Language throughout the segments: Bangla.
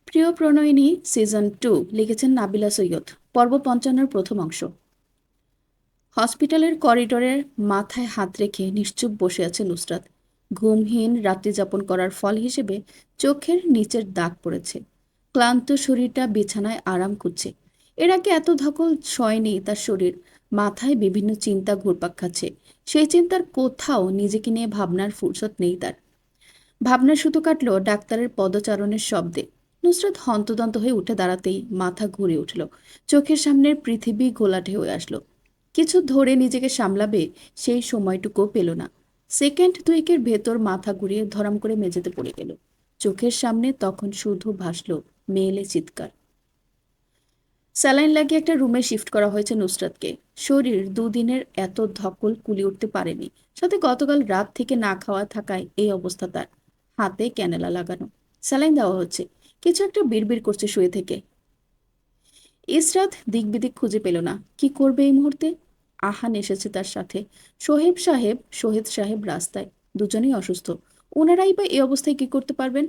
প্রিয় প্রণয়িনী সিজন 2 লিখেছেন নাবিলা সৈয়দ। পর্ব ৫৫-র প্রথম অংশ। হসপিটালের করিডোরে মাথায় হাত রেখে নিশ্চুপ বসে আছে নুসরাত। ঘুমহীন রাত্রি যাপন করার ফল হিসেবে চোখের নিচের দাগ পড়েছে। ক্লান্ত শরীরটা বিছানায় আরাম খুঁজছে। এর আগে এত ধকল সয়নি তার শরীর। মাথায় বিভিন্ন চিন্তা ঘুরপাক খাচ্ছে। সেই চিন্তার কোথাও নিজেকে নিয়ে ভাবনার ফুরসত নেই তার। ভাবনা সুতো কাটল ডাক্তারের পদচারণের শব্দে। নুসরাত হন্তদন্ত হয়ে উঠে দাঁড়াতেই মাথা ঘুরে উঠল। চোখের সামনের পৃথিবী ঘোলাটে হয়ে আসলো। কিছু ধরে নিজেকে সামলাবে সেই সময়টুকুও পেল না। সেকেন্ড দুয়েকের ভেতর মাথা ঘুরিয়ে ধরাম করে মেঝেতে পড়ে গেল। চোখের সামনে তখন শুধু ভাসল মেয়েলে চিৎকার। স্যালাইন লাগিয়ে একটা রুমে শিফট করা হয়েছে নুসরাতকে। শরীর দুদিনের এত ধকল কুলিয়ে উঠতে পারেনি। সাথে গতকাল রাত থেকে না খাওয়া থাকায় এই অবস্থা তার। হাতে ক্যানেলা লাগানো। স্যালাইন দেওয়া হচ্ছে। কিছু একটা বিড়বিড় করছে শুয়ে থেকে। ইসরাত দিক বিদিক খুঁজে পেল না। কি করবে এই মুহূর্তে? আহান এসেছে তার সাথে। শহীদ সাহেব রাস্তায়। দুজনেই অসুস্থ। ওনারাই বা এই অবস্থায় কি করতে পারবেন?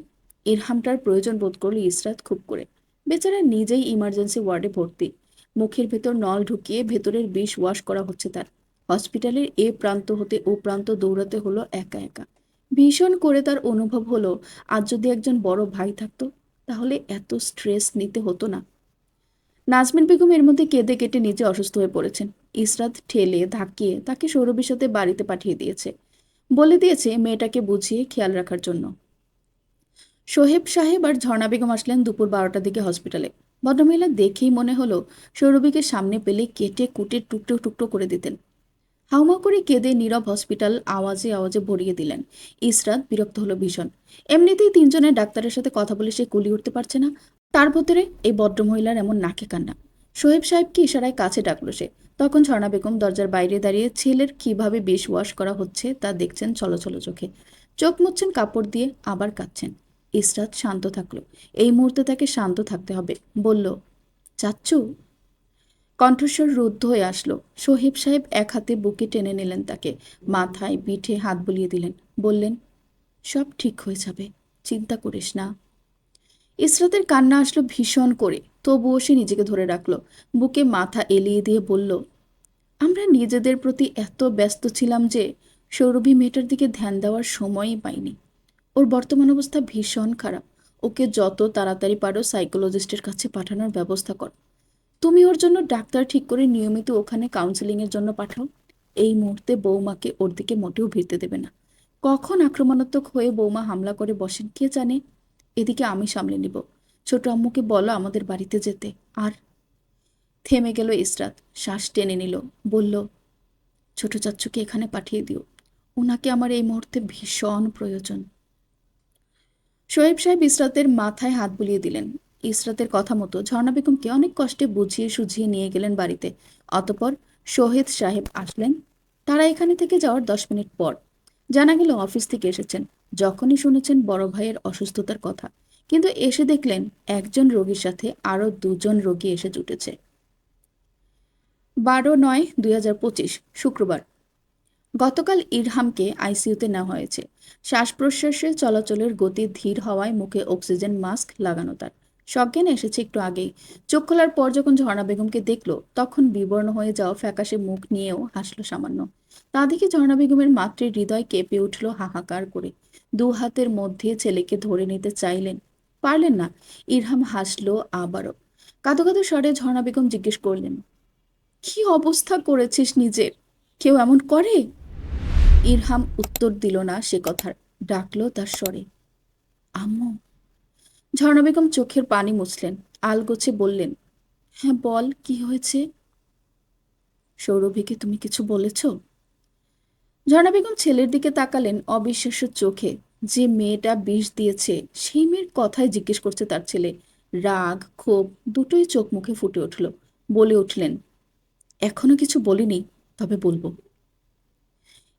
ইরহামটার প্রয়োজন বোধ করল ইসরাত খুব করে। বেচারা নিজেই ইমার্জেন্সি ওয়ার্ডে ভর্তি। মুখের ভেতর নল ঢুকিয়ে ভেতরের বিষ ওয়াশ করা হচ্ছে তার। হসপিটালের এ প্রান্ত হতে ও প্রান্ত দৌড়াতে হলো একা একা। ভীষণ করে তার অনুভব হলো, আজ যদি একজন বড় ভাই থাকতো তাহলে এত স্ট্রেস নিতে হতো না। নাজমিন বেগম এর মধ্যে কেঁদে কেটে নিজে অসুস্থ হয়ে পড়েছেন। ইসরাত ঠেলে ধাক্কিয়ে তাকে সৌরভীর সাথে বাড়িতে পাঠিয়ে দিয়েছে। বলে দিয়েছে মেয়েটাকে বুঝিয়ে খেয়াল রাখার জন্য। সোহেব সাহেব আর ঝর্ণা বেগম আসলেন দুপুর 12টার দিকে হসপিটালে। ভদ্রমহিলা দেখেই মনে হলো সৌরভীকে সামনে পেলে কেটে কুটে টুকরো টুকরো করে দিতেন। হাউমাউ করে কেঁদে নীরব হসপিটাল আওয়াজে আওয়াজে ভরিয়ে দিলেন। ইসরাত বিরক্ত হলো ভীষণ। এমনিতেই তিনজনের ডাক্তারের সাথে কথা বলে সে কুলি উঠতে পারছে না। তার ভেতরে এই ভদ্রমহিলার এমন নাকে কান্না। সোহেব সাহেবকে ইশারায় কাছে ডাকলো সে। তখন ঝর্ণা বেগম দরজার বাইরে দাঁড়িয়ে ছেলের কিভাবে বেশ ওয়াশ করা হচ্ছে তা দেখছেন ছলছল চোখে। চোখ মুছছেন কাপড় দিয়ে, আবার কাঁদছেন। ইসরাত শান্ত থাকলো। এই মুহূর্তে তাকে শান্ত থাকতে হবে। বলল, চাচ্চু। কণ্ঠস্বর রুদ্ধ হয়ে আসলো। সোহেব সাহেব এক হাতে বুকে টেনে নিলেন তাকে। মাথায় পিঠে হাত বুলিয়ে দিলেন। বললেন, সব ঠিক হয়ে যাবে, চিন্তা করিস না। ইসরাতের কান্না আসলো ভীষণ করে, তবুও সে নিজেকে ধরে রাখলো। বুকে মাথা এলিয়ে দিয়ে বলল, আমরা নিজেদের প্রতি এত ব্যস্ত ছিলাম যে সৌরভী মেয়েটার দিকে ধ্যান দেওয়ার সময়ই পাইনি। ওর বর্তমান অবস্থা ভীষণ খারাপ। ওকে যত তাড়াতাড়ি পারো সাইকোলজিস্টের কাছে পাঠানোর ব্যবস্থা কর। তুমি ওর জন্য ডাক্তার ঠিক করে নিয়মিত ওখানে কাউন্সেলিংয়ের জন্য পাঠাও। এই মুহূর্তে বৌমাকে ওর দিকে মোটেও ভিড়তে দেবে না। কখন আক্রমণাত্মক হয়ে বৌমা হামলা করে বসেন কে জানে। এদিকে আমি সামলে নিব। ছোট আম্মুকে বলো আমাদের বাড়িতে যেতে। আর থেমে গেল ইসরাত। শ্বাস টেনে নিল। বলল, ছোট চাচ্চুকে এখানে পাঠিয়ে দিও। ওনাকে আমার এই মুহূর্তে ভীষণ প্রয়োজন। শোয়েব সাহেব ইসরাতের মাথায় হাত বুলিয়ে দিলেন। ইসরাতের কথা মতো ঝর্ণা বেগমকে অনেক কষ্টে বুঝিয়ে সুঝিয়ে নিয়ে গেলেন বাড়িতে। অতঃপর শহীদ সাহেব আসলেন তারা এখানে থেকে যাওয়ার 10 মিনিট পর। জানা গেল অফিস থেকে এসেছেন। যখনই শুনেছেন বড় ভাইয়ের অসুস্থতার কথা, কিন্তু এসে দেখলেন একজন রোগীর সাথে আরও দুজন রোগী এসে জুটেছে। 12/9/2025 শুক্রবার। গতকাল ইরহামকে আইসিইউতে নেওয়া হয়েছে। শ্বাস প্রশ্বাসে চলাচলের গতি ধীর হওয়ায় মুখে অক্সিজেন মাস্ক লাগানো তার। সজ্ঞান এসেছে একটু আগেই। চোখ খোলার পর যখন ঝর্ণা বেগমকে দেখল তখন বিবর্ণ হয়ে যাওয়া ফ্যাকাশে মুখ নিয়েও হাসল সামান্য। তা দেখে ঝর্ণা বেগমের মাতৃ হৃদয় কেঁপে উঠল হাহাকার করে। দু হাতের মধ্যে ছেলেকে ধরে নিতে চাইলেন, পারলেন না। ইরহাম হাসলো আবারও। কাঁদো কাঁদো স্বরে ঝর্ণা বেগম জিজ্ঞেস করলেন, কি অবস্থা করেছিস নিজের? কেউ এমন করে? ইরহাম উত্তর দিল না সে কথার। ডাকলো তার স্বরে, আম্মু। ঝর্ণা বেগম চোখের পানি মুছলেন। আলগোছে বললেন, হ্যাঁ বল, কি হয়েছে? সৌরভীকে তুমি কিছু বলেছ? ঝর্ণা বেগম ছেলের দিকে তাকালেন অবিশ্বাস্য চোখে। যে মেয়েটা বিষ দিয়েছে সেই মেয়ের কথাই জিজ্ঞেস করছে তার ছেলে। রাগ ক্ষোভ দুটোই চোখ মুখে ফুটে উঠল। বলে উঠলেন, এখনো কিছু বলিনি, তবে বলবো।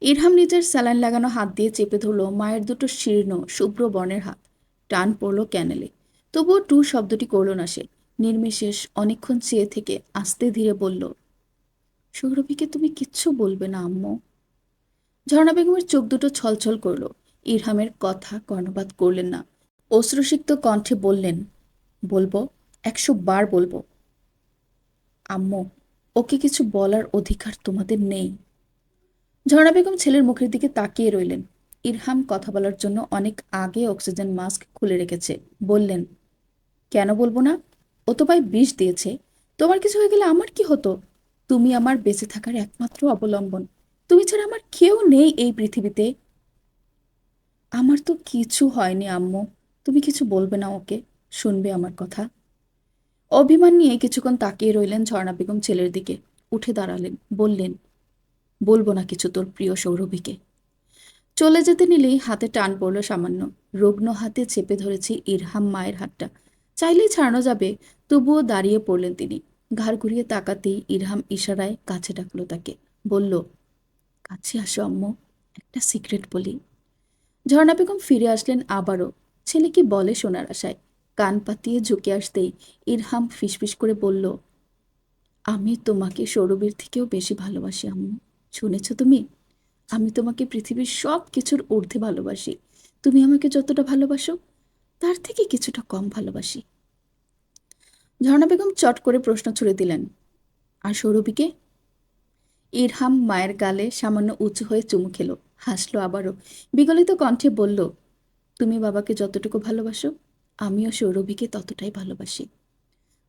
ইরহাম নিজের স্যালাইন লাগানো হাত দিয়ে চেপে ধরল মায়ের দুটো শীর্ণ শুভ্র বর্ণের হাত। টান পড়ল ক্যানেলে। তবুও টু শব্দটি করল না সে। নির্বিশেষ অনেকক্ষণ চেয়ে থেকে আস্তে ধীরে বলল, সৌরভীকে তুমি কিচ্ছু বলবে না আম্মু। ঝর্ণা বেগমের চোখ দুটো ছলছল করল। ইরহামের কথা কর্ণপাত করলেন না। অশ্রুসিক্ত কণ্ঠে বললেন, বলবো, 100 বার বলবো। আম্মু, ওকে কিছু বলার অধিকার তোমাদের নেই। ঝর্ণা বেগম ছেলের মুখের দিকে তাকিয়ে রইলেন। ইরহাম কথা বলার জন্য অনেক আগে অক্সিজেন মাস্ক খুলে রেখেছে। বললেন, কেন বলবো না? ও তো ভাই বিষ দিয়েছে। তোমার কিছু হয়ে গেলে আমার কি হতো? তুমি আমার বেঁচে থাকার একমাত্র অবলম্বন। তুমি ছাড়া আমার কেউ নেই এই পৃথিবীতে। আমার তো কিছু হয়নি আম্মু। তুমি কিছু বলবে না ওকে? শুনবে আমার কথা? অভিমান নিয়ে কিছুক্ষণ তাকিয়ে রইলেন ঝর্ণা বেগম ছেলের দিকে। উঠে দাঁড়ালেন, বললেন, বলবো না কিছু তোর প্রিয় সৌরভীকে। চলে যেতে নিলেই হাতে টান পড়ল সামান্য। রুগ্ন হাতে চেপে ধরেছি ইরহাম মায়ের হাতটা। চাইলেই ছাড়ানো যাবে, তবুও দাঁড়িয়ে পড়লেন তিনি। ঘাড় ঘুরিয়ে তাকাতেই ইরহাম ইশারায় কাছে ডাকলো তাকে। বলল, কাছে আসো আম্মু, একটা সিক্রেট বলি। ঝর্ণা বেগম ফিরে আসলেন আবারও, ছেলে কি বলে শোনার আশায়। কান পাতিয়ে ঝুঁকে আসতেই ইরহাম ফিসফিস করে বলল, আমি তোমাকে সৌরভীর থেকেও বেশি ভালোবাসি আম্মু। শুনেছ তুমি? আমি তোমাকে পৃথিবীর সব কিছুর ঊর্ধ্বে ভালোবাসি। তুমি আমাকে যতটা ভালোবাসো, তার থেকে কিছুটা কম ভালোবাসি। ঝর্ণা বেগম চট করে প্রশ্ন ছুড়ে দিলেন, আর সৌরভীকে? ইরহাম মায়ের গালে সামান্য উঁচু হয়ে চুমু খেলো, হাসলো আবারও, বিগলিত কণ্ঠে বলল, তুমি বাবাকে যতটুকু ভালোবাসো, আমিও সৌরভীকে ততটাই ভালোবাসি।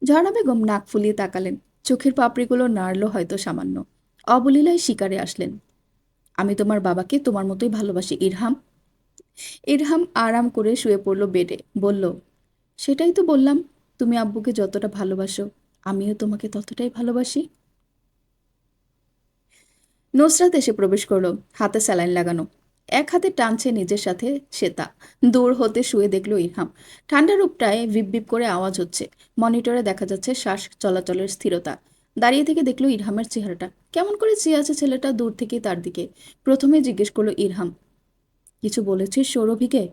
ঝর্ণা বেগম নাক ফুলিয়ে তাকালেন, চোখের পাপড়িগুলো নাড়ল হয়তো সামান্য। অবলীলায় শিকারে আসলেন, আমি তোমার বাবাকে তোমার মতোই ভালোবাসি ইরহাম। ইরহাম আরাম করে শুয়ে পড়ল বেডে, বলল, সেটাই তো বললাম, তুমি আব্বুকে যতটা ভালোবাসো, আমিও তোমাকে ততটাই ভালোবাসি। নুসরাত এসে প্রবেশ করলো, হাতে স্যালাইন লাগানো। এক হাতে টানছে নিজের সাথে শ্বেতা। দূর হতে শুয়ে দেখলো ইরহাম। ঠান্ডা রূপটায় ভিপ ভিপ করে আওয়াজ হচ্ছে। মনিটরে দেখা যাচ্ছে শ্বাস চলাচলের স্থিরতা। দাঁড়িয়ে থেকে দেখলো ইরহামের চেহারাটা। কেমন করে চেয়ে আছে ছেলেটা দূর থেকেই তার দিকে। প্রথমে জিজ্ঞেস করলো ইরহাম, কিছু বলেছিস সৌরভীকে?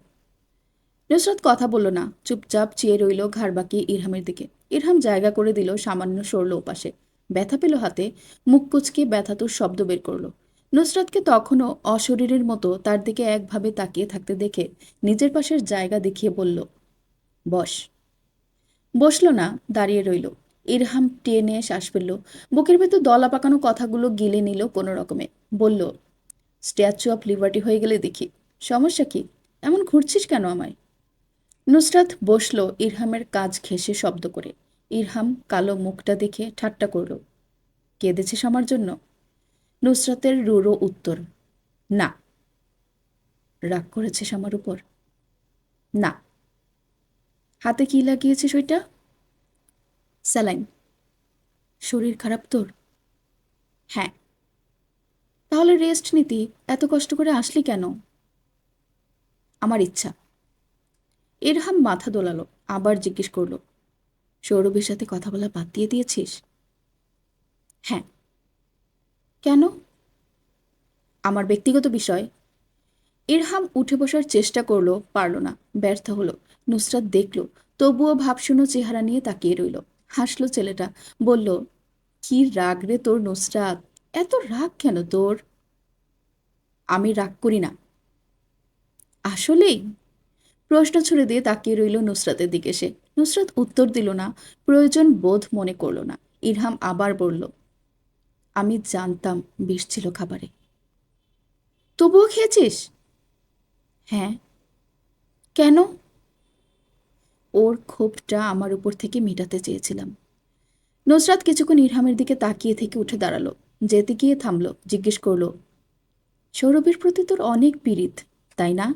নুসরাত কথা বলল না, চুপচাপ চেয়ে রইল ঘাড় বাঁকিয়ে ইরহামের দিকে। ইরহাম জায়গা করে দিল, সামান্য সরল ওপাশে। ব্যথা পেল হাতে, মুখ কুচকে ব্যথাতুর শব্দ বের করলো। নুসরাতকে তখনও অশরীরের মতো তার দিকে একভাবে তাকিয়ে থাকতে দেখে নিজের পাশের জায়গা দেখিয়ে বলল, বস। বসল না, দাঁড়িয়ে রইল। ইরহাম টেনে শ্বাস ফেলল, বুকের ভেতর দলা পাকানো কথাগুলো গিলে নিল কোনো রকমে। বলল, স্ট্যাচু অফ লিবার্টি হয়ে গেলে দেখি। সমস্যা কি? এমন ঘুরছিস কেন আমায়? নুসরাত বসল ইরহামের কাজ ঘেঁষে শব্দ করে। ইরহাম কালো মুখটা দেখে ঠাট্টা করল, কেঁদেছিস আমার জন্য? নুসরাতের রুড়ো উত্তর, না। রাগ করেছিস আমার উপর? না। হাতে কি লাগিয়েছিস ওইটা? স্যালাইন। শরীর খারাপ তোর? হ্যাঁ। তাহলে রেস্ট নিতি, এত কষ্ট করে আসলি কেন? আমার ইচ্ছা। ইরহাম মাথা দোলালো, আবার জিজ্ঞেস করল, সৌরভীর সাথে কথা বলা বাদ দিয়ে দিয়েছিস? হ্যাঁ। কেন? আমার ব্যক্তিগত বিষয়। ইরহাম উঠে বসার চেষ্টা করলো, পারল না, ব্যর্থ হলো। নুসরাত দেখল, তবুও ভাবশূন্য চেহারা নিয়ে তাকিয়ে রইল। হাসলো ছেলেটা, বলল, কি রাগ রে তোর নুসরাত, এত রাগ কেন তোর? আমি রাগ করি না। আসলেই? প্রশ্ন ছুড়ে দিয়ে তাকিয়ে রইল নুসরাতের দিকে সে। নুসরাত উত্তর দিল না, প্রয়োজন বোধ মনে করল না। ইরহাম আবার বলল, আমি জানতাম বিষ ছিল খাবারে। তবুও খেয়েছিস? হ্যাঁ। কেন? ওর ক্ষোভটা আমার উপর থেকে মেটাতে চেয়েছিলাম। নুসরাত কিছুক্ষণ ইরহামের দিকে তাকিয়ে থেকে উঠে দাঁড়ালো, যেতে গিয়ে থামলো, জিজ্ঞেস করলো, সৌরভের প্রতি তোর অনেক পীড়িত, তাই না?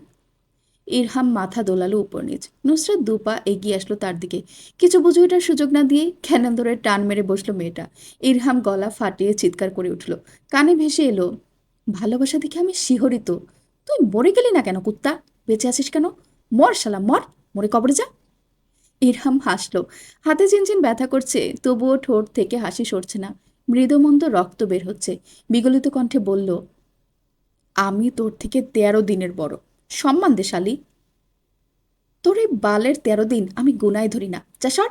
ইরহাম মাথা দোলালো উপর নিচ। নুসরাত দুপা এগিয়ে আসলো তার দিকে। কিছু বুঝে ওঠার সুযোগ না দিয়েই খ্যানান ধরে টান মেরে বসলো মেয়েটা। ইরহাম গলা ফাটিয়ে চিৎকার করে উঠল, কানে ভেসে এলো, ভালোবাসা দেখে আমি শিহরিত। তুই মরে গেলি না কেন কুত্তা? বেঁচে আছিস কেন? মর শালা মর, মরে কবরে যা। ইরহাম হাসল, হাতে চিনচিন ব্যথা করছে, তবুও ঠোঁট থেকে হাসি সরছে না। মৃদুমন্দ রক্ত বের হচ্ছে। বিগলিত কণ্ঠে বলল, আমি তোর থেকে 13 দিনের বড়, সম্মান দে শালি। তোর এই বালের 13 দিন আমি গুনায় ধরি না, যা সর।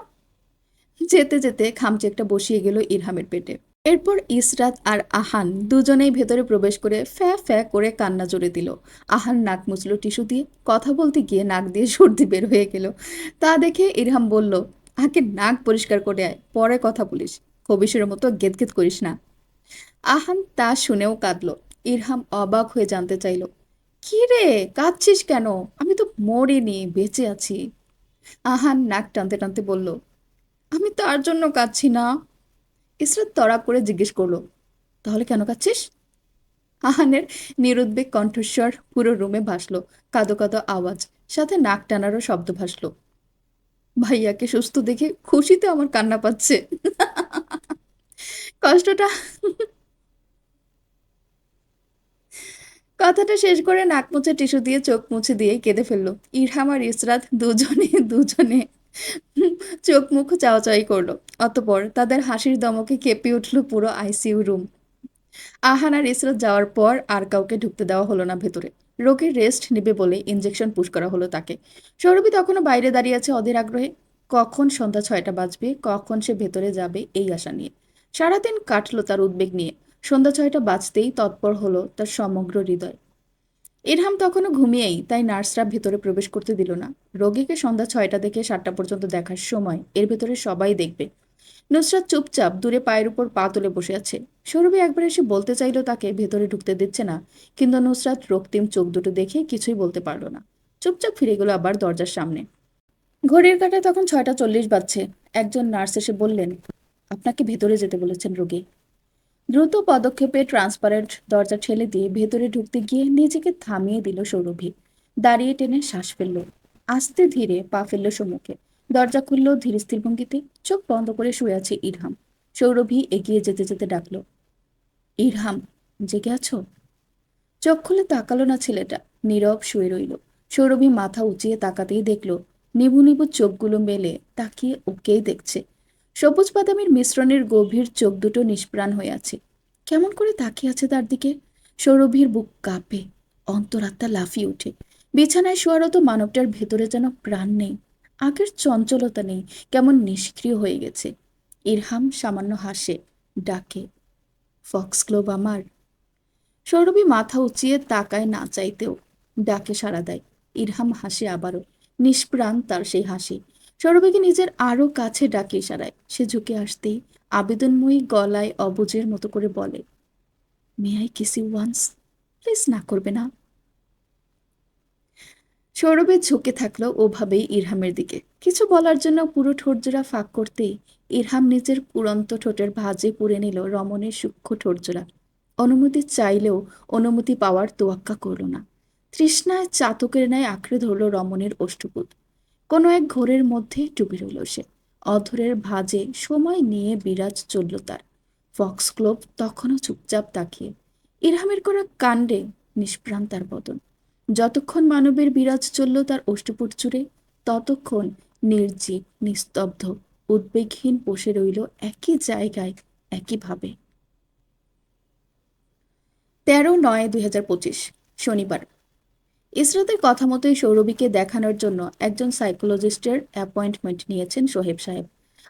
যেতে যেতে খামচে একটা বসিয়ে গেল ইরহামের পেটে। এরপর ইসরাত আর আহান দুজনেই ভেতরে প্রবেশ করে ফ্যা ফ্যা করে কান্না জুড়ে দিল। আহান নাক মুছল টিস্যু দিয়ে, কথা বলতে গিয়ে নাক দিয়ে সর্দি বের হয়ে গেল। তা দেখে ইরহাম বলল, আগে নাক পরিষ্কার করে আয়, পরে কথা বলিস। খবিশের মতো গেত করিস না। আহান তা শুনেও কাঁদলো। ইরহাম অবাক হয়ে জানতে চাইল, কি রে, কাঁদছিস কেন? আমি তো মরিনি, বেঁচে আছি। আহান নাক টানতে টানতে বলল, আমি তার জন্য কাঁদছি না। ইসরাত তড়াক করে জিজ্ঞেস করলো, তাহলে কেন কাঁদছিস? আহানের নিরুদ্বেগ কণ্ঠস্বর পুরো রুমে ভাসলো, কাঁদো কাঁদো আওয়াজ, সাথে নাক টানারও শব্দ ভাসলো। ভাইয়াকে সুস্থ দেখে খুশিতে আমার কান্না পাচ্ছে। কষ্টটা কথাটা শেষ করে নাক মুছে টিস্যু দিয়ে চোখ মুছে দিয়ে কেঁদে ফেললো। ইরহাম আর ইসরাত দুজনে দুজনে চোখ মুখ চাওয়াচাওয়ি করলো। অতঃপর তাদের হাসির দমকে কেঁপে উঠল পুরো আইসিইউ রুম। আহান আর ইসরাত যাওয়ার পর আর কাউকে ঢুকতে দেওয়া হলো না ভেতরে। রোগীর রেস্ট নেবে বলে ইঞ্জেকশন পুশ করা হলো তাকে। সৌরভী তখনও বাইরে দাঁড়িয়ে আছে অধীর আগ্রহে। কখন সন্ধ্যা 6টা বাজবে, কখন সে ভেতরে যাবে এই আশা নিয়ে। সারাদিন কাটলো তার উদ্বেগ নিয়ে। সন্ধ্যা 6টা বাজতেই তৎপর হলো তার সমগ্র হৃদয়। ইরহাম তখনও ঘুমিয়েই, তাই নার্সরা ভেতরে প্রবেশ করতে দিল না। রোগীকে সন্ধ্যা 6টা থেকে 7টা পর্যন্ত দেখার সময় এর ভেতরে সবাই দেখবে। নুসরাত চুপচাপ দূরে পায়ের উপর পা তুলে বসে আছে। সৌরভী একবার এসে বলতে চাইলো তাকে ভেতরে ঢুকতে দিচ্ছে না, কিন্তু নুসরাত রক্তিম চোখ দুটো দেখে কিছুই বলতে পারলো না। চুপচাপ ফিরে গেল আবার দরজার সামনে। ঘড়ির কাঁটায় তখন 6টা 40 বাজছে। একজন নার্স এসে বললেন, আপনাকে ভেতরে যেতে বলেছেন রোগী। দ্রুত পদক্ষেপে ট্রান্সপারেন্ট দরজা ঠেলে দিয়ে ভেতরে ঢুকতে গিয়ে নিজেকে থামিয়ে দিল সৌরভী। দাঁড়িয়ে টেনে শ্বাস ফেলল। আস্তে ধীরে পা ফেলল সম্মুখে। দরজা খুলল ধীর স্থির ভঙ্গিতে। চোখ বন্ধ করে শুয়ে আছে ইরহাম। সৌরভী এগিয়ে যেতে যেতে ডাকল, ইরহাম, জেগে আছো? চোখ খুলে তাকালো না ছেলেটা, নীরব শুয়ে রইল। সৌরভী মাথা উঁচিয়ে তাকাতেই দেখল নিবু নিবু চোখগুলো মেলে তাকিয়ে ওকেই দেখছে। সবুজ বাদামির মিশ্রণের গভীর চোখ দুটো নিষ্প্রাণ হয়ে আছে। কেমন করে তাকিয়ে আছে তার দিকে। সৌরভীর বুক কাঁপে, অন্তরাত্মা লাফিয়ে ওঠে। বিছানায় শোয়ারত মানবটার ভেতরে যেন প্রাণ নেই, আগের চঞ্চলতা নেই, কেমন নিষ্ক্রিয় হয়ে গেছে। ইরহাম সামান্য হাসে, ডাকে, ফক্সগ্লোভ আমার। সৌরভী মাথা উঁচিয়ে তাকায় না চাইতেও, ডাকে সাড়া দেয়। ইরহাম হাসে আবারও, নিষ্প্রাণ তার সেই হাসি। সৌরভীকে নিজের আরো কাছে ডাকে ইশারায়। সে ঝুঁকে আসতেই আবেদনময়ী গলায় অবুঝের মতো করে বলে, may I kiss you once? Please না করবে না? সৌরভী ঝুঁকে থাকলো ওভাবেই ইরহামের দিকে। কিছু বলার জন্য পুরো ঠোঁটজোড়া ফাঁক করতেই ইরহাম নিজের পুরন্ত ঠোঁটের ভাঁজে পুরে নিল রমণের সূক্ষ্ম ঠোঁটজোড়া। অনুমতি চাইলেও অনুমতি পাওয়ার তোয়াক্কা করল না। তৃষ্ণায় চাতকের ন্যায় আঁকড়ে ধরল রমণের ওষ্ঠপুট। কোনো এক ঘোরের মধ্যে ডুবে রইল সে। অধরের ভাঁজে সময় নিয়ে বিরাজ চলল তার। ফক্সগ্লোভ তখনও চুপচাপ তাকিয়ে। ইরহামের করা কাণ্ডে নিষ্প্রাণ তার বদন। যতক্ষণ মানবের বিরাজ চলল তার ওষ্ঠপুট জুড়ে, ততক্ষণ নির্জীব, নিস্তব্ধ, উদ্বেগহীন বসে রইল একই জায়গায়, একইভাবে। 13/9/2025 শনিবার। ইসরাতের কথা মতোই সৌরভীকে দেখানোর জন্য একজন সাইকোলজিস্টের অ্যাপয়েন্টমেন্ট নিয়েছেন সোহেব সাহেব।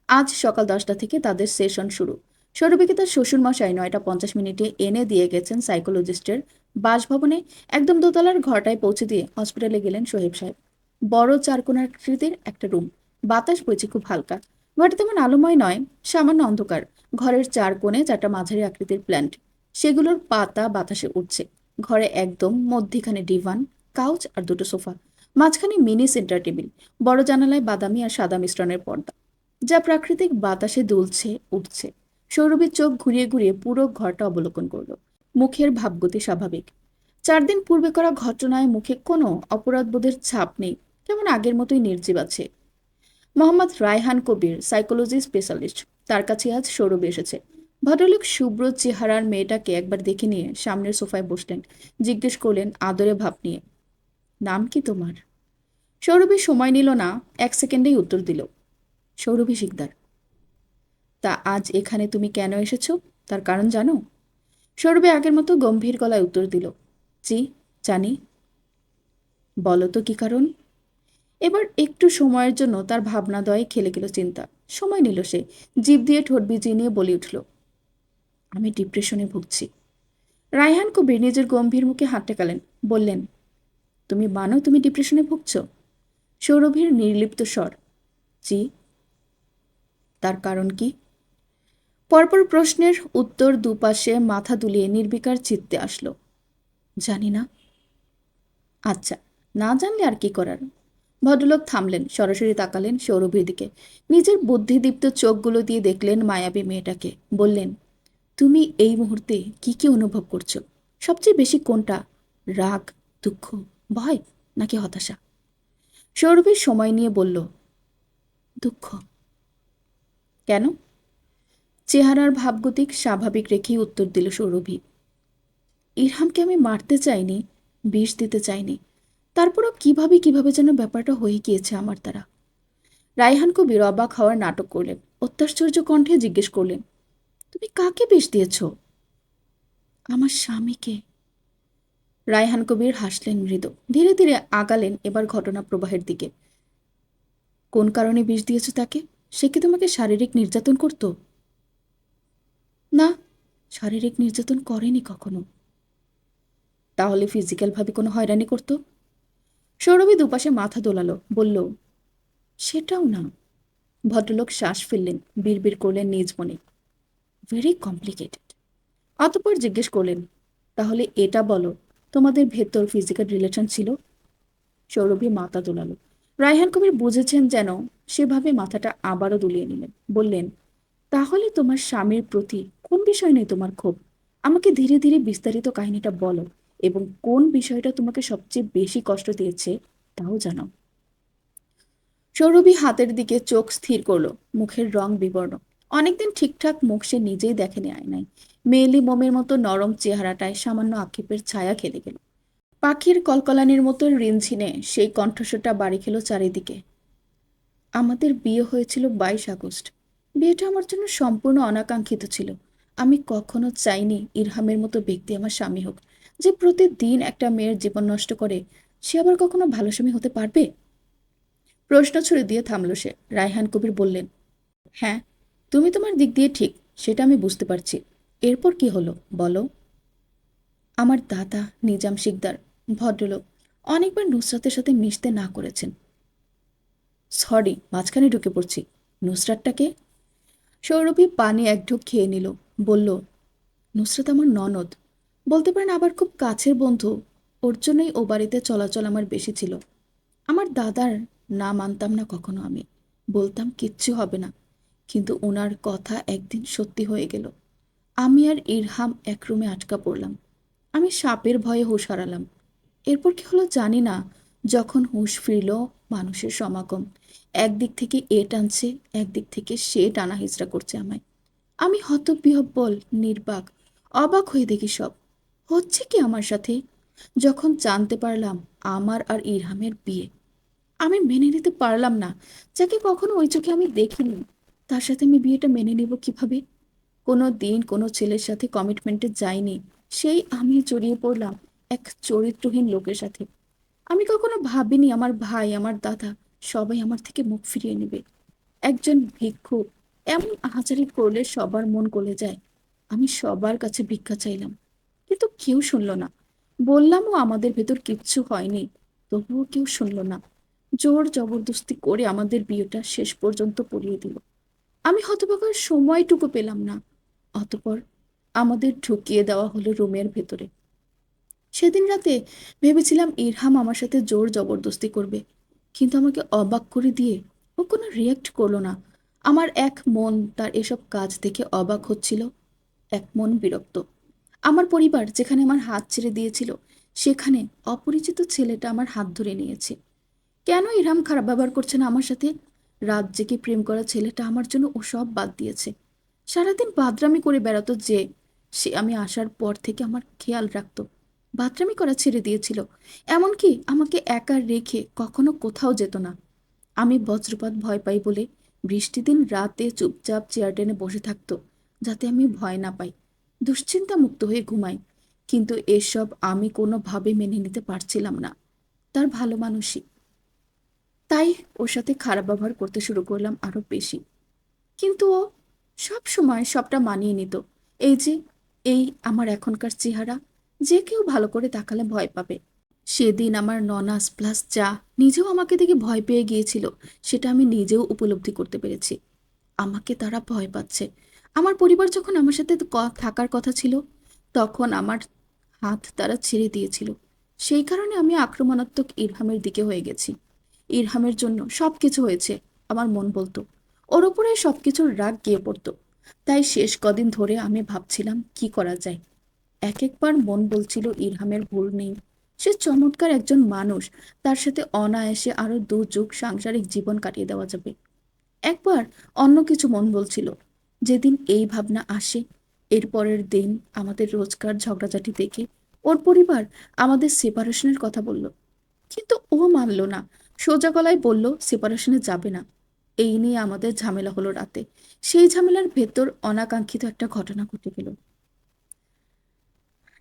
আজ সকাল 10টা থেকে তাদের সেশন শুরু। সৌরভীকে তার শ্বশুরমশাই 9টা 50 মিনিটে এনে দিয়ে গেছেন সাইকোলজিস্টের বাসভবনে। একদম দোতলার ঘরটায় পৌঁছে দিয়ে হসপিটালে গেলেন সোহেব সাহেব। বড় চারকোণাকৃতির একটা রুম। বাতাস বইছে খুব হালকা। ঘরটা তেমন আলোময় নয়, সামান্য অন্ধকার। ঘরের চার কোণে 4টা মাঝারি আকৃতির প্ল্যান্ট, সেগুলোর পাতা বাতাসে উঠছে। ঘরে একদম মধ্যিখানে ডিভান, কাউচ আর দুটো সোফা। মাঝখানে মিনি সেন্টার টেবিল। বড় জানালায় বাদামি আর সাদা মিশ্রণের পর্দা, যা প্রাকৃতিক বাতাসে দুলছে, উঠছে। সৌরভীর চোখ ঘুরিয়ে ঘুরিয়ে পুরো ঘরটা অবলোকন করলো। মুখের ভাবগতি স্বাভাবিক। 4 দিন পূর্বে করা ঘটনায় মুখে কোনো অপরাধবোধের ছাপ নেই, কেমন আগের মতোই নির্জীব আছে। মোহাম্মদ রায়হান কবির, সাইকোলজি স্পেশালিস্ট, তার কাছে আজ সৌরভ এসেছে। ভদ্রলোক শুভ্র চেহারার মেয়েটাকে একবার দেখে নিয়ে সামনের সোফায় বসলেন। জিজ্ঞেস করলেন আদরে ভাব নিয়ে, নাম কি তোমার? সৌরভী সময় নিল না, 1 সেকেন্ডেই উত্তর দিল, সৌরভী শিকদার। তা আজ এখানে তুমি কেন এসেছো, তার কারণ জানো? সৌরভী আগের মতো গম্ভীর গলায় উত্তর দিল, জি জানি। বলো তো কি কারণ? এবার একটু সময়ের জন্য তার ভাবনাদয় খেলে গেল চিন্তা। সময় নিল সে। জিভ দিয়ে ঠোঁট ভিজিয়ে নিয়ে বলে উঠল, আমি ডিপ্রেশনে ভুগছি। রায়হান কবির নিজের গম্ভীর মুখে হাত টেকালেন, বললেন, তুমি মানো তুমি ডিপ্রেশনে ভুগছ? সৌরভীর নির্লিপ্ত স্বর, জি। তার কারণ কি? পরপর প্রশ্নের উত্তর দুপাশে মাথা দুলিয়ে নির্বিকার চিত্তে আসলো। জানি না। আচ্ছা, না জানলে আর কি করার? ভদ্রলোক থামলেন, সরাসরি তাকালেন সৌরভীর দিকে। নিজের বুদ্ধিদীপ্ত চোখগুলো দিয়ে দেখলেন মায়াবী মেয়েটাকে। বললেন, তুমি এই মুহূর্তে কি কি অনুভব করছো? সবচেয়ে বেশি কোনটা? রাগ, দুঃখ, ভয়, নাকি হতাশা? সৌরভীর সময় নিয়ে বলল, দুঃখ। কেন? চেহারার ভাবগতিক স্বাভাবিক রেখেই উত্তর দিল সৌরভী। ইরহামকে আমি মারতে চাইনি, বিষ দিতে চাইনি। তারপরও কিভাবে কিভাবে যেন ব্যাপারটা হয়ে গিয়েছে আমার দ্বারা। রায়হান কবির অবাক হওয়ার নাটক করলেন। অত্যাশ্চর্য কণ্ঠে জিজ্ঞেস করলেন, তুমি কাকে বিষ দিয়েছ? আমার স্বামীকে। রায়হান কবির হাসলেন মৃদু। ধীরে ধীরে আগালেন এবার ঘটনা প্রবাহের দিকে। কোন কারণে বিষ দিয়েছ তাকে? সে কি তোমাকে শারীরিক নির্যাতন করত? না, শারীরিক নির্যাতন করেনি কখনো। তাহলে ফিজিক্যালভাবে কোনো হয়রানি করত? সৌরভী দুপাশে মাথা দোলালো, বলল, সেটাও না। ভদ্রলোক শ্বাস ফেললেন, বিড়বিড় করলেন নিজ মনে, ভেরি কমপ্লিকেটেড। অতঃপর জিজ্ঞেস করলেন, তাহলে এটা বলো, তোমাদের ভেতর ফিজিক্যাল রিলেশন ছিল? সৌরভী মাথা দোলালো। রায়হান কবির বুঝেছেন যেন, সেভাবে মাথাটা আবারও দুলিয়ে নিলেন। বললেন, তাহলে তোমার স্বামীর প্রতি কোন বিষয় নেই তোমার ক্ষোভ? আমাকে ধীরে ধীরে বিস্তারিত কাহিনীটা বলো, এবং কোন বিষয়টা তোমাকে সবচেয়ে বেশি কষ্ট দিয়েছে তাও জানাও। সৌরভী হাতের দিকে চোখ স্থির করলো, মুখের রং বিবর্ণ। অনেকদিন ঠিকঠাক মুখ সে নিজেই দেখেনি আয়নায়। মেয়েলি মোমের মতো নরম চেহারাটায় সামান্য আক্ষেপের ছায়া খেলে গেল। পাখির কলকলানির মতো রিনঝিনে সেই কণ্ঠস্বরটা বাড়ি খেল চারিদিকে। আমাদের বিয়ে হয়েছিল 22 আগস্ট। বিয়েটা আমার জন্য সম্পূর্ণ অনাকাঙ্ক্ষিত ছিল। আমি কখনো চাইনি ইরহামের মতো ব্যক্তি আমার স্বামী হোক, যে প্রতিদিন একটা মেয়ের জীবন নষ্ট করে। সে আবার কখনো ভালো স্বামী হতে পারবে? প্রশ্ন ছুড়ে দিয়ে থামল সে। রায়হান কবির বললেন, হ্যাঁ, তুমি তোমার দিক দিয়ে ঠিক, সেটা আমি বুঝতে পারছি। এরপর কি হলো বলো। আমার দাদা নিজাম শিকদার, ভদ্রলোক, অনেকবার নুসরাতের সাথে মিশতে না করেছেন। সরি, মাঝখানে ঢুকে পড়ছি। নুসরাতটাকে? সৌরভী পানি এক ঢোক খেয়ে নিল। বলল, নুসরাত আমার ননদ, বলতে পারেন আবার খুব কাছের বন্ধু। ওর জন্যই ও বাড়িতে চলাচল আমার বেশি ছিল। আমার দাদার না মানতাম না কখনো আমি, বলতাম কিচ্ছু হবে না। কিন্তু ওনার কথা একদিন সত্যি হয়ে গেল। আমি আর ইরহাম এক রুমে আটকা পড়লাম। আমি সাপের ভয়ে হুঁশ হারালাম। এরপর কি হলো জানি না। যখন হুঁশ ফিরল, মানুষের সমাগম। একদিক থেকে এ টানছে, একদিক থেকে সে টানা হিচড়া করছে আমায়। আমি হতবিহ্বল, নির্বাক, অবাক হয়ে দেখি সব হচ্ছে কি আমার সাথে। যখন জানতে পারলাম আমার আর ইরহামের বিয়ে, আমি মেনে নিতে পারলাম না। যাকে কখনো ওই চোখে আমি দেখিনি, তার সাথে আমি বিয়েটা মেনে নিব কিভাবে? কোনো দিন কোনো ছেলের সাথে কমিটমেন্টে যাইনি, সেই আমি জড়িয়ে পড়লাম এক চরিত্রহীন লোকের সাথে। আমি কখনো ভাবিনি আমার ভাই, আমার দাদা সবাই আমার থেকে মুখ ফিরিয়ে নেবে। একজন ভিক্ষুক এমন আহাজারি করলে সবার মন গলে যায়। আমি সবার কাছে ভিক্ষা চাইলাম, কিন্তু কেউ শুনলো না। বললামও আমাদের ভেতর কিচ্ছু হয়নি, তবুও কেউ শুনলো না। জোর জবরদস্তি করে আমাদের বিয়েটা শেষ পর্যন্ত পড়িয়ে দিল। আমি হতভাগার সময়টুকু পেলাম না। অতঃপর আমাদের ঢুকিয়ে দেওয়া হলো রুমের ভেতরে। সেদিন রাতে ভেবেছিলাম ইরহাম আমার সাথে জোর জবরদস্তি করবে, কিন্তু আমাকে অবাক করে দিয়ে ও কোনো রিয়াক্ট করলো না। আমার এক মন তার এসব কাজ দেখে অবাক হচ্ছিল, এক মন বিরক্ত। আমার পরিবার যেখানে আমার হাত ছেড়ে দিয়েছিল, সেখানে অপরিচিত ছেলেটা আমার হাত ধরে নিয়েছে। কেন ইরহাম খারাপ ব্যবহার করছে না আমার সাথে? রাত জেগে প্রেম করা ছেলেটা আমার জন্য ও সব বাদ দিয়েছে। সারাদিন বাদরামি করে বেড়াতো, যে সে আমি আসার পর থেকে আমার খেয়াল রাখতো। বাদরামি করা ছেড়ে দিয়েছিল, এমনকি আমাকে একা রেখে কখনো কোথাও যেত না। আমি বজ্রপাত ভয় পাই বলে বৃষ্টি দিন রাতে চুপচাপ চেয়ার টেনে বসে থাকতো, যাতে আমি ভয় না পাই, দুশ্চিন্তা মুক্ত হয়ে ঘুমাই। কিন্তু এসব আমি কোনোভাবে মেনে নিতে পারছিলাম না। তার ভালো মানুষই, তাই ওর সাথে খারাপ ব্যবহার করতে শুরু করলাম আরো বেশি। কিন্তু ও সব সময় সবটা মানিয়ে নিত। এই যে, এই আমার এখনকার চেহারা, যে কেউ ভালো করে তাকালে ভয় পাবে। সেদিন আমার ননাস প্লাস যা নিজেও আমাকে দেখে ভয় পেয়ে গিয়েছিল, সেটা আমি নিজেও উপলব্ধি করতে পেরেছি। আমাকে তারা ভয় পাচ্ছে। আমার পরিবার যখন আমার সাথে থাকার কথা ছিল, তখন আমার হাত তারা ছেড়ে দিয়েছিল। সেই কারণে আমি আক্রমণাত্মক ইরহামের দিকে হয়ে গেছি। ইরহামের জন্য সবকিছু হয়েছে, আমার মন বলতো। ওর ওপরে সবকিছুর রাগ গিয়ে পড়তো। তাই শেষ কদিন ধরে আমি ভাবছিলাম কি করা যায়। এক একবার মন বলছিল ইরহামের ভুল নেই, সে চমৎকার একজন মানুষ, তার সাথে অনায়াসে আরো 2 যুগ সাংসারিক জীবন কাটিয়ে দেওয়া যাবে। একবার অন্য কিছু মন বলছিল। যেদিন এই ভাবনা আসে, এর পরের দিন আমাদের রোজকার ঝগড়াঝাটি দেখে ওর পরিবার আমাদের সেপারেশনের কথা বলল। কিন্তু ও মানল না, সোজা গলায় বলল সেপারেশনে যাবে না। এই নিয়ে আমাদের ঝামেলা হলো রাতে। সেই ঝামেলার ভেতর অনাকাঙ্ক্ষিত একটা ঘটনা ঘটে গেল।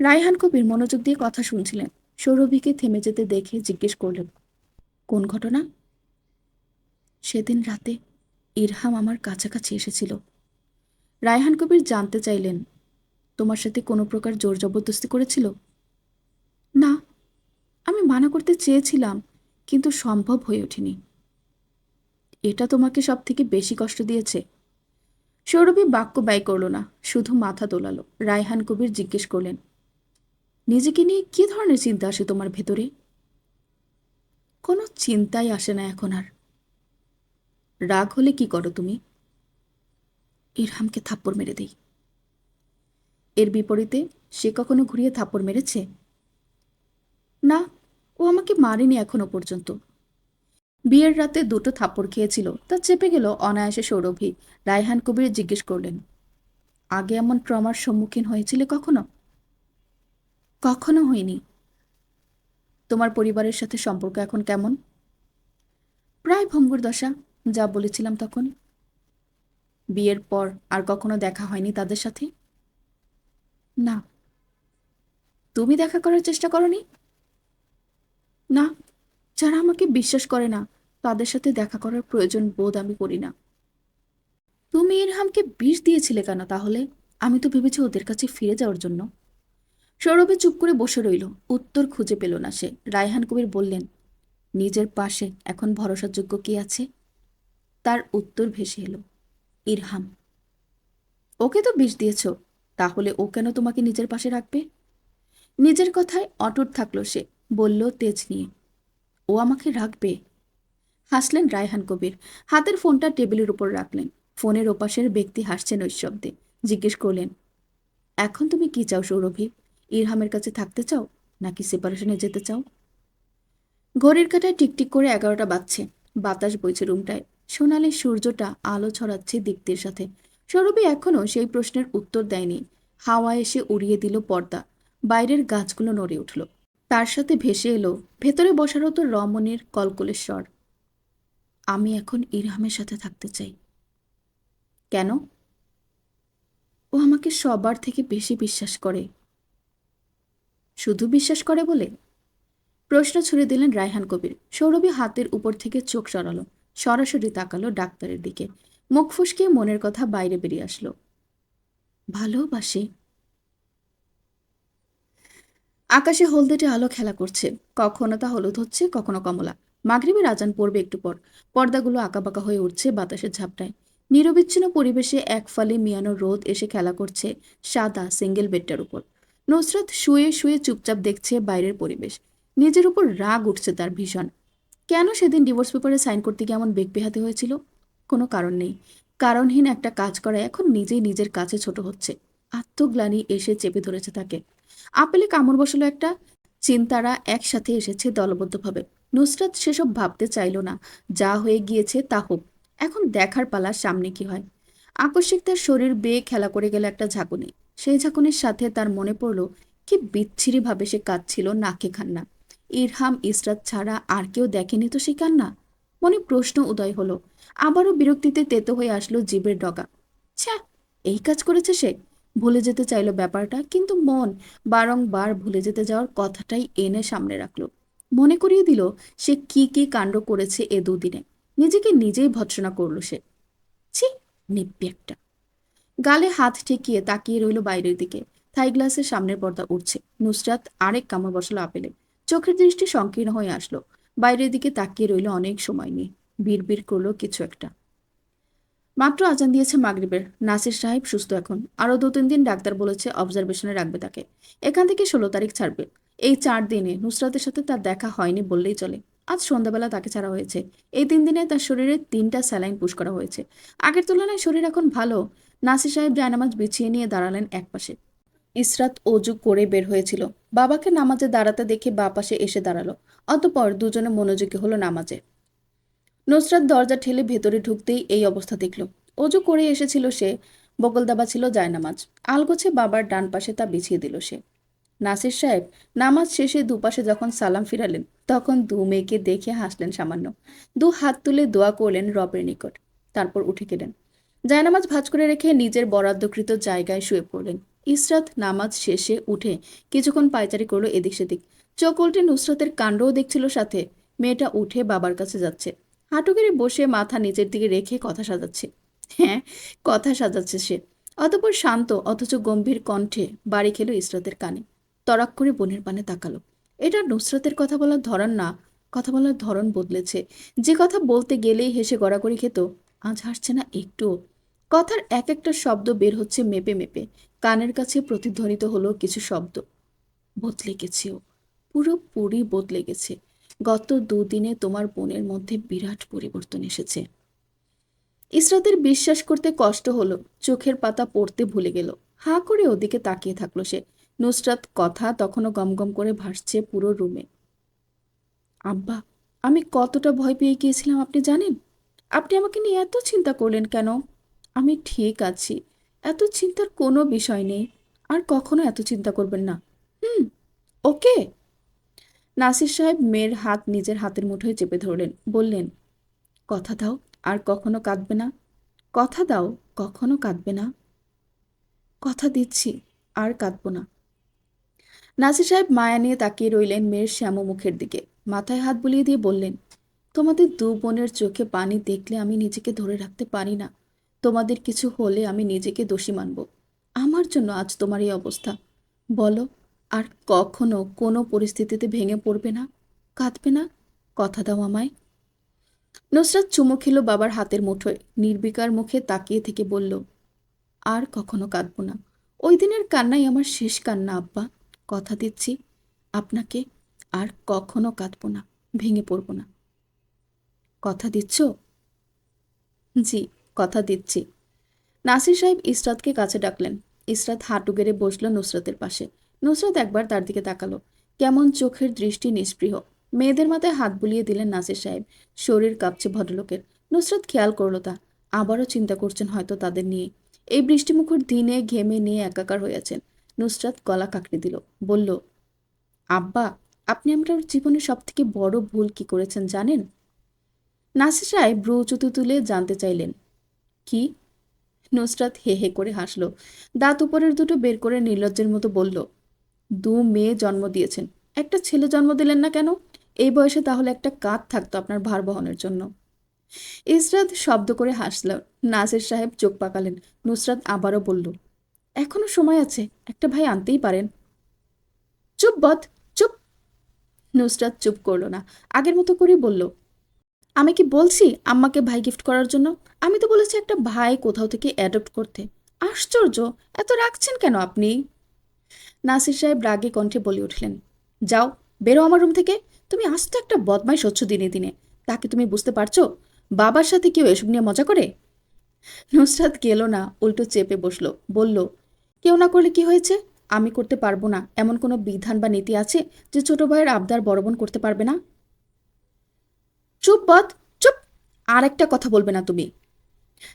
রায়হান কবির মনোযোগ দিয়ে কথা শুনছিলেন। সৌরভীকে থেমে যেতে দেখে জিজ্ঞেস করলেন, কোন ঘটনা? সেদিন রাতে ইরহাম আমার কাছাকাছি এসেছিল। রায়হান কবির জানতে চাইলেন, তোমার সাথে কোনো প্রকার জোর জবরদস্তি করেছিল? না, আমি মানা করতে চেয়েছিলাম, কিন্তু সম্ভব হয়ে ওঠেনি। এটা তোমাকে সব থেকে বেশি কষ্ট দিয়েছে? সৌরভী বাক্য ব্যয় করল না, শুধু মাথা দোলালো। রায়হান কবির জিজ্ঞেস করলেন, নিজেকে নিয়ে কি ধরনের চিন্তা আসে তোমার ভেতরে? কোনো চিন্তাই আসে না এখন আর। রাগ হলে কি করো তুমি? ইরহামকে থাপ্পড় মেরে দেই। এর বিপরীতে সে কখনো ঘুরিয়ে থাপ্পড় মেরেছে? না, ও আমাকে মারেনি এখনো পর্যন্ত। বিয়ের রাতে 2টো থাপ্পড় খেয়েছিল, তা চেপে গেল অনায়াসে সৌরভী। রায়হান কবির জিজ্ঞেস করলেন, আগে এমন ট্রমার সম্মুখীন হয়েছিলে কখনো? কখনো হয়নি। তোমার পরিবারের সাথে সম্পর্ক এখন কেমন? প্রায় ভঙ্গুর দশা, যা বলেছিলাম তখন। বিয়ের পর আর কখনো দেখা হয়নি তাদের সাথে? না। তুমি দেখা করার চেষ্টা করনি? না, যারা আমাকে বিশ্বাস করে না তাদের সাথে দেখা করার প্রয়োজন বোধ আমি করি না। তুমি ইরহামকে বিষ দিয়েছিলে কেন তাহলে? আমি তো ভেবেছি ওদের কাছে ফিরে যাওয়ার জন্য। সৌরভে চুপ করে বসে রইল। উত্তর খুঁজে পেল না সে। রায়হান কবির বললেন, নিজের পাশে এখন ভরসাযোগ্য কে আছে? তার উত্তর ভেসে এলো, ইরহাম। ওকে তো বিষ দিয়েছ, তাহলে ও কেন তোমাকে নিজের পাশে রাখবে? নিজের কথায় অটুট থাকলো সে। বলল তেজ নিয়ে, ও আমাকে রাখবে। হাসলেন রায়হান কবির। হাতের ফোনটা টেবিলের উপর রাখলেন। ফোনের ওপাশের ব্যক্তি হাসছেন নৈশব্দে। জিজ্ঞেস করলেন, এখন তুমি কি চাও সৌরভী? ইরহামের কাছে থাকতে চাও, নাকি সেপারেশনে যেতে চাও? ঘড়ির কাঁটায় টিকটিক করে 11টা বাজছে। বাতাস বইছে রুমটায়। সোনালি সূর্যটা আলো ছড়াচ্ছে দীপ্তির সাথে। সৌরভী এখনো সেই প্রশ্নের উত্তর দেয়নি। হাওয়া এসে উড়িয়ে দিল পর্দা। বাইরের গাছগুলো নড়ে উঠল। তার সাথে ভেসে এলো ভেতরে বসার হতো রমণীর কলকলের স্বর, আমি এখন ইরহামের সাথে থাকতে চাই। কেন? ও আমাকে সবার থেকে বেশি বিশ্বাস করে। শুধু বিশ্বাস করে বলে? প্রশ্ন ছুড়ে দিলেন রায়হান কবির। সৌরভী হাতের উপর থেকে চোখ সরালো। সরাসরি তাকালো ডাক্তারের দিকে। মুখ ফুসকে মনের কথা বাইরে বেরিয়ে আসলো, ভালোবাসি। আকাশে হলদেটে আলো খেলা করছে। কখনো তা হলুদ হচ্ছে, কখনো কমলা। মাগরিবের আজান পড়বে একটু পর। পর্দাগুলো আঁকাবাঁকা হয়ে উঠছে বাতাসের ঝাপটায়। নিরবিচ্ছিন্ন পরিবেশে এক ফালি মিয়ানো রোদ এসে খেলা করছে সাদা সিঙ্গেল বেডটার উপর। নুসরাত শুয়ে শুয়ে চুপচাপ দেখছে বাইরের পরিবেশ। নিজের উপর রাগ উঠছে তার ভীষণ। কেন সেদিন ডিভোর্স পেপারে সাইন করতে গিয়ে এমন বেগ পেহাতে হয়েছিল? কোনো কারণ নেই। কারণহীন একটা কাজ করায় এখন নিজেই নিজের কাছে ছোট হচ্ছে। আত্মগ্লানি এসে চেপে ধরেছে তাকে। আপেলে কামড় বসালো একটা। চিন্তারা একসাথে এসেছে দলবদ্ধভাবে। নুসরাত সেসব ভাবতে চাইল না। যা হয়ে গিয়েছে তা হোক। এখন দেখার পালা সামনে কি হয়। আকস্মিক তার শরীর বেয়ে খেলা করে গেল একটা ঝাঁকুনি। সেই ঝাঁকুনির সাথে তার মনে পড়ল কি বিচ্ছিরিভাবে সে কাঁদছিল নাকে কান্না। ইরহাম ইসরাত ছাড়া আর কেউ দেখেনি তো সে কান্না। মনে প্রশ্ন উদয় হলো। আবারও বিরক্তিতে তেতো হয়ে আসলো জিভের ডগা। ছ্যা, এই কাজ করেছে সে। ভুলে যেতে চাইল ব্যাপারটা, কিন্তু মন বারংবার ভুলে যেতে যাওয়ার কথাটাই এনে সামনে রাখলো। মনে করিয়ে দিল সে কি কি কাণ্ড করেছে এ দুদিনে। নিজেকে নিজেই ভৎসনা করল সে। ছি, নিব্বি একটা। গালে হাত ঠেকিয়ে তাকিয়ে রইল বাইরের দিকে। থাই গ্লাসের সামনের পর্দা উঠছে। নুসরাত আরেক কামড় বসালো আপেলে। চোখের দৃষ্টি সংকীর্ণ হয়ে আসলো। বাইরের দিকে তাকিয়ে রইল অনেক সময় নিয়ে। বিড়বিড় করলো কিছু একটা। মাত্র আজান দিয়েছে মাগরিবের। নাসির সাহেব সুস্থ এখন, আরো 2-3 দিন ডাক্তার বলেছে অবজারভেশনে রাখবে তাকে। এখান থেকে 16 তারিখ ছাড়বে। এই 4 দিনে নুসরাতের সাথে তার দেখা হয়নি বললেই চলে। আজ সন্ধ্যাবেলা তাকে ছাড়া হয়েছে। এই 3 দিনে তার শরীরে 3টা স্যালাইন পুশ করা হয়েছে। আগের তুলনায় শরীর এখন ভালো। নাসির সাহেব জায়নামাজ বিছিয়ে নিয়ে দাঁড়ালেন একপাশে। ইসরাত অজু করে বের হয়েছিল। বাবাকে নামাজে দাঁড়াতে দেখে বা পাশে এসে দাঁড়ালো। অতঃপর দুজনে মনোযোগী হলো নামাজে। নুসরাত দরজা ঠেলে ভেতরে ঢুকতেই এই অবস্থা দেখল। অজু করে এসেছিল সে, বগল দাবা ছিল জায়নামাজ। আলগোছে বাবার ডান পাশে তা বিছিয়ে দিল সে। নাসির সাহেব নামাজ শেষে দুপাশে যখন সালাম ফিরালেন, তখন 2 মেয়েকে দেখে হাসলেন সামান্য। 2 হাত তুলে দোয়া করলেন রবের নিকট। তারপর উঠে গেলেন। জায়নামাজ ভাঁজ করে রেখে নিজের বরাদ্দকৃত জায়গায় শুয়ে পড়লেন। ইসরাত নামাজ শেষে উঠে কিছুক্ষণ পায়চারি করলো এদিক সেদিক। চোখ উল্টে নুসরাতের কাণ্ডও দেখছিল সাথে। মেয়েটা উঠে বাবার কাছে যাচ্ছে। হাঁটু গেড়ে বসে মাথা নিচের দিকে রেখে কথা সাজাচ্ছে। হ্যাঁ, কথা সাজাচ্ছে সে। অতঃপর শান্ত অথচ গম্ভীর কণ্ঠে বাড়ি খেলো ইসরাতের কানে। তড়াক করে বোনের পানে তাকালো। এটা নুসরাতের কথা বলার ধরন না, কথা বলার ধরন বদলেছে। যে কথা বলতে গেলেই হেসে গড়াগড়ি খেত, আজ হাসছে না একটুও। কথার এক একটা শব্দ বের হচ্ছে মেপে মেপে। কানের কাছে প্রতিধ্বনিত হলো কিছু শব্দ। বদলে গেছে ও, পুরোপুরি বদলে গেছে। গত 2 দিনে তোমার বোনের মধ্যে বিরাট পরিবর্তন এসেছে। ইসরাতের বিশ্বাস করতে কষ্ট হলো। চোখের পাতা পড়তে ভুলে গেল। হাঁ করে ওদিকে তাকিয়ে থাকলো সে। নুসরাত কথা তখনও গমগম করে ভাসছে পুরো রুমে। আব্বা, আমি কতটা ভয় পেয়ে গিয়েছিলাম আপনি জানেন? আপনি আমাকে নিয়ে এত চিন্তা করলেন কেন? আমি ঠিক আছি। এত চিন্তার কোনো বিষয় নেই। আর কখনো এত চিন্তা করবেন না। হুম, ওকে। নাসির সাহেব মেয়ের হাত নিজের হাতের মুঠোয় চেপে ধরলেন, বললেন, কথা দাও আর কখনো কাঁদবে না। কথা দাও, কখনো কাঁদবে না। কথা দিচ্ছি, আর কাঁদব না। নাসির সাহেব মায়া নিয়ে তাকিয়ে রইলেন মেয়ের শ্যাম মুখের দিকে। মাথায় হাত বুলিয়ে দিয়ে বললেন, তোমাদের 2 বোনের চোখে পানি দেখলে আমি নিজেকে ধরে রাখতে পারি না। তোমাদের কিছু হলে আমি নিজেকে দোষী মানব। আমার জন্য আজ তোমার এই অবস্থা। বলো, আর কখনো কোনো পরিস্থিতিতে ভেঙে পড়বে না, কাঁদবে না। কথা দাও আমায়। নুসরাত চুমু খেলো বাবার হাতের মুঠোয়। নির্বিকার মুখে তাকিয়ে থেকে বলল, আর কখনো কাঁদব না। ওই দিনের কান্নাই আমার শেষ কান্না আব্বা। কথা দিচ্ছি আপনাকে, আর কখনো কাঁদব না, ভেঙে পড়ব না। কথা দিচ্ছ? জি, কথা দিচ্ছি। নাসির সাহেব ইসরাতকে কাছে ডাকলেন। ইসরাত হাঁটু গেড়ে বসল নুসরাতের পাশে। নুসরাত একবার তার দিকে তাকালো। কেমন চোখের দৃষ্টি নিস্পৃহ। মেয়েদের মাথায় হাত বুলিয়ে দিলেন নাসির সাহেব। শরীর কাঁপছে ভদ্রলোকের। নুসরাত খেয়াল করলো তা। আবারও চিন্তা করছেন হয়তো তাদের নিয়ে। এই বৃষ্টিমুখর দিনে ঘেমে নিয়ে একাকার হয়েছেন। নুসরাত গলা কাকড়ে দিল, বলল, আব্বা, আপনি আমার জীবনে সবথেকে বড় ভুল কি করেছেন জানেন? নাসির সাহেব ভ্রু উঁচুতে তুলে জানতে চাইলেন, কি? নুসরাত হে হে করে হাসল। দাঁত উপরের দুটো বের করে নির্লজ্জের মতো বলল, 2 মেয়ে জন্ম দিয়েছেন, একটা ছেলে জন্ম দিলেন না কেন? এই বয়সে তাহলে একটা কাঁধ থাকতো আপনার ভার বহনের জন্য। ইসরাত শব্দ করে হাসল। নাসির সাহেব চোখ পাকালেন। নুসরাত আবারও বলল, এখনো সময় আছে, একটা ভাই আনতেই পারেন। চুপ বদ, চুপ। নুসরাত চুপ করল না। আগের মতো করেই বলল, আমি কি বলছি আম্মাকে ভাই গিফট করার জন্য? আমি তো বলেছি একটা ভাই কোথাও থেকে অ্যাডপ্ট করতে। আশ্চর্য, এত রাখছেন কেন আপনি? নাসির সাহেব রাগে কণ্ঠে বলে উঠলেন, যাও, বেরো আমার রুম থেকে। তুমি আস্ত একটা বদমাইশ হচ্ছ দিনে দিনে। তাকে তুমি বুঝতে পারছো? বাবার সাথে কেউ এসব নিয়ে মজা করে? নুসরাত গেল না, উল্টো চেপে বসলো, বলল, কেউ না করলে কি হয়েছে? আমি করতে পারবো না এমন কোনো বিধান বা নীতি আছে যে ছোট ভাইয়ের আবদার বড় বোন করতে পারবে না? চুপ বদ, চুপ। আর একটা কথা বলবে না তুমি।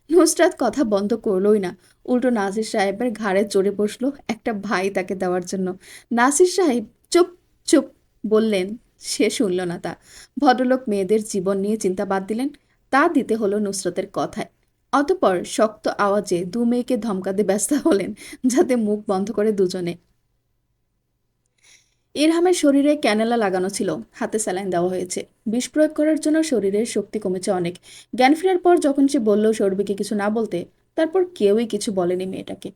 নুসরাত কথা বন্ধ করলই না। উল্টো নাসির সাহেবের ঘাড়ে চড়ে বসলো একটা ভাই তাকে দেওয়ার জন্য। নাসির সাহেব চুপ, চুপ বললেন। সে শুনল না তা। ভদ্রলোক মেয়েদের জীবন নিয়ে চিন্তা বাদ দিলেন। তা দিতে হলো নুসরাতের কথায়। অতঃপর শক্ত আওয়াজে 2 মেয়েকে ধমকাতে ব্যস্ত হলেন, যাতে মুখ বন্ধ করে দুজনে। ইরহামের শরীরে ক্যানেলা লাগানো ছিল, হাতে স্যালাইন দেওয়া হয়েছে। বিষ প্রয়োগ করার জন্য শরীরের শক্তি কমেছে অনেক। জ্ঞান ফেরার পর যখন সে বলল সৌরভীকে কিছু না বলতে, তারপর কেউই কিছু বলেনি মেয়েটাকে।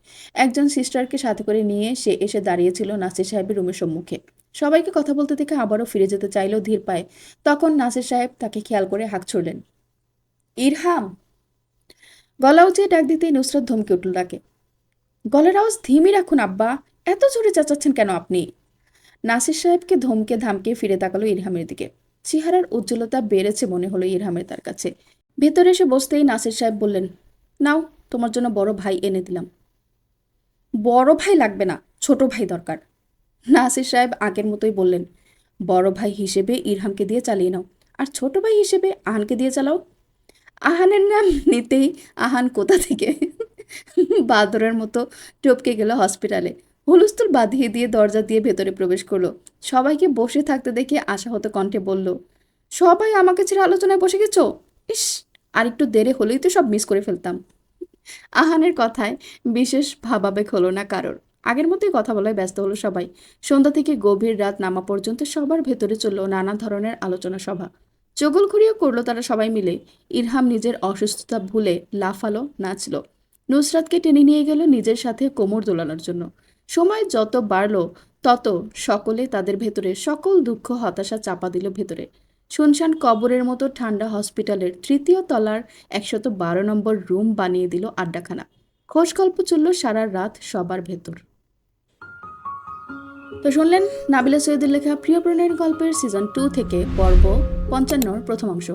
একজন সিস্টারকে সাথে করে নিয়ে সে এসে দাঁড়িয়েছিল নাসির সাহেবের রুমের সম্মুখে। সবাইকে কথা বলতে দেখে আবারও ফিরে যেতে চাইলেও ধীর পায়। তখন নাসির সাহেব তাকে খেয়াল করে হাঁক ছুড়লেন, ইরহাম। গলা উঁচিয়ে ডাক দিতেই নুসরাত ধমকে উঠল ডাকে। গলার আওয়াজ ধিমি রাখুন আব্বা, এত জোরে চেঁচাচ্ছেন কেন আপনি? নাসির সাহেবকে ধমকে ধামকে ফিরে তাকালো ইরহামের দিকে। চেহারার উজ্জ্বলতা বেড়েছে মনে হলো ইরহামের তার কাছে। ভেতরে এসে বসতেই নাসির সাহেব বললেন, নাও, তোমার জন্য বড় ভাই এনে দিলাম। বড় ভাই লাগবে না, ছোট ভাই দরকার। নাসির সাহেব আগের মতোই বললেন, বড় ভাই হিসেবে ইরহামকে দিয়ে চালিয়ে নাও, আর ছোট ভাই হিসেবে আহানকে দিয়ে চালাও। আহানের নাম নিতেই আহান কোথা থেকে বাদরের মতো টপকে গেল হসপিটালে। হুলস্থুল বাঁধিয়ে দিয়ে দরজা দিয়ে ভেতরে প্রবেশ করলো। সবাইকে বসে থাকতে দেখে আশাহত কণ্ঠে বলল, সবাই আমাকে ছেড়ে আলোচনায় বসে গেছো? ইস, আর একটু দেরি হলেই তো সব মিস করে ফেলতাম। আহানের কথায় বিশেষ ভাবাবেগ হলো না কারোর। আগের মতোই কথা বলায় ব্যস্ত হলো সবাই। সন্ধ্যা থেকে গভীর রাত নামা পর্যন্ত সবার ভেতরে চলল নানা ধরনের আলোচনা সভা। চগলখড়িও করলো তারা সবাই মিলে। ইরহাম নিজের অসুস্থতা ভুলে লাফালো, নাচলো। নুসরাতকে টেনে নিয়ে গেল নিজের সাথে কোমর দোলানোর জন্য। সময় যত বাড়লো তত সকলে তাদের ভেতরে সকল দুঃখ হতাশা চাপা দিল ভেতরে। শুনশান কবরের মতো ঠান্ডা হসপিটালের তৃতীয় তলার 112 নম্বর রুম বানিয়ে দিল আড্ডাখানা। খোশ গল্প চলল সারা রাত সবার ভেতর। তো শুনলেন নাবিলা সৈয়দের লেখা প্রিয় প্রণয়ের গল্পের সিজন 2 থেকে পর্ব 55 প্রথম অংশ।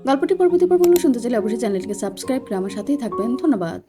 গল্পটি পরবর্তী পর্বগুলো শুনতে চাইলে অবশ্যই চ্যানেলটিকে সাবস্ক্রাইব করে আমার সাথেই থাকবেন। ধন্যবাদ।